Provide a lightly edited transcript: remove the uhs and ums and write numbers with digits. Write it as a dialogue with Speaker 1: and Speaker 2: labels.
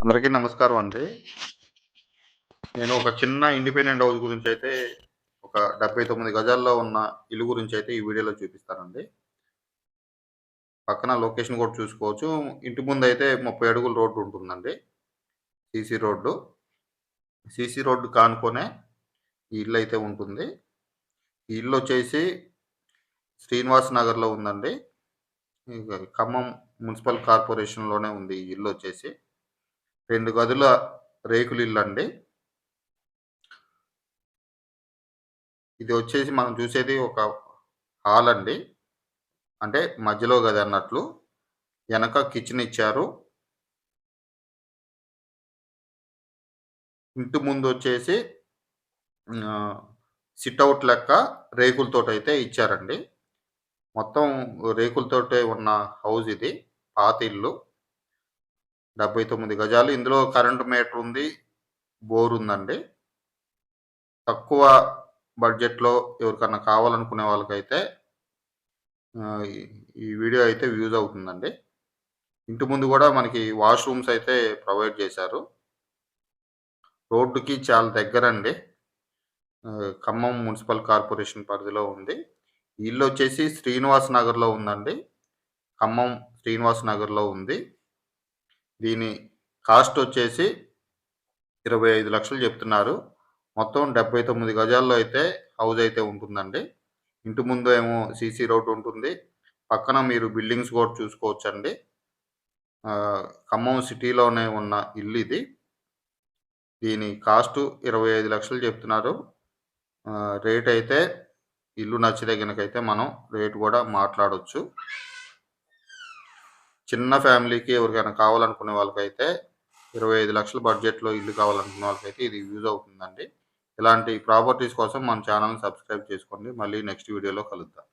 Speaker 1: అందరికీ నమస్కారం అండి. నేను ఒక చిన్న ఇండిపెండెంట్ హౌస్ గురించైతే ఒక 79 గజాల్లో ఉన్న ఇల్లు గురించైతే ఈ వీడియోలో చూపిస్తానండి. పక్కన లొకేషన్ కూడా చూసుకోవచ్చు. ఇంటి ముందైతే 30 అడుగుల రోడ్డు ఉంటుందండి. CC road. సీసీ రోడ్డుకి ఆనుకునే ఈ ఇల్లయితే ఉంటుంది. ఈ ఇల్లొచ్చేసి శ్రీనివాస్ నగర్‌లో ఉందండి. ఖమ్మం మున్సిపల్ కార్పొరేషన్‌లోనే ఉంది ఈ ఇల్లొచ్చేసి. 2 గదుల రేకులిల్లండి. ఇది వచ్చేసి మనం చూసేది ఒక హాల్ అండి. అంటే మధ్యలో గది అన్నట్లు. ఎనక కిచెన్ ఇచ్చారు. ఇంటి ముందొచ్చేసి సిట్‌ఔట్ లెక్క రేకులతోటైతే ఇచ్చారండి. మొత్తం రేకులతోటే ఉన్న హౌస్ ఇది. పాత ఇల్లు. 79 గజాలు. ఇందులో కరెంట్ మీటర్ ఉంది. బోర్ ఉందండి. తక్కువ బడ్జెట్‌లో ఎవరికన్నా కావాలనుకునే వాళ్ళకైతే ఈ ఈ వీడియో అయితే యూజ్ అవుతుందండి. ఇంటి ముందు గూడా మనకి వాష్‌రూమ్స్ అయితే ప్రొవైడ్ చేశారు. రోడ్డుకి చాలా దగ్గరండి. ఖమ్మం మున్సిపల్ కార్పొరేషన్ పరిధిలో ఉంది. ఈ ఇల్లొచ్చేసి శ్రీనివాస్ నగర్‌లో ఉందండి. ఖమ్మం శ్రీనివాస్ నగర్‌లో ఉంది. దీని కాస్ట్ వచ్చేసి 25,00,000 చెప్తున్నారు. మొత్తం 79 గజాల్లో అయితే హౌస్ అయితే ఉంటుందండి. ఇంటి ముందు ఏమో సీసీ రోడ్ ఉంటుంది. పక్కన మీరు బిల్డింగ్స్ కూడా చూసుకోవచ్చండి. ఖమ్మం సిటీలోనే ఉన్న ఇల్లిది. దీని కాస్టు 25,00,000 చెప్తున్నారు. రేట్ అయితే ఇల్లు నచ్చితే గనకైతే మనం రేట్ కూడా మాట్లాడొచ్చు. చిన్న ఫ్యామిలీకి ఎవరికైనా కావాలనుకునే వాళ్ళకైతే 25,00,000 బడ్జెట్‌లో ఇల్లు కావాలనుకున్న వాళ్ళకైతే ఇది యూజ్ అవుతుందండి. ఇలాంటి ప్రాపర్టీస్ కోసం మన ఛానెల్‌ని సబ్స్క్రైబ్ చేసుకోండి. మళ్ళీ నెక్స్ట్ వీడియోలో కలుద్దాం.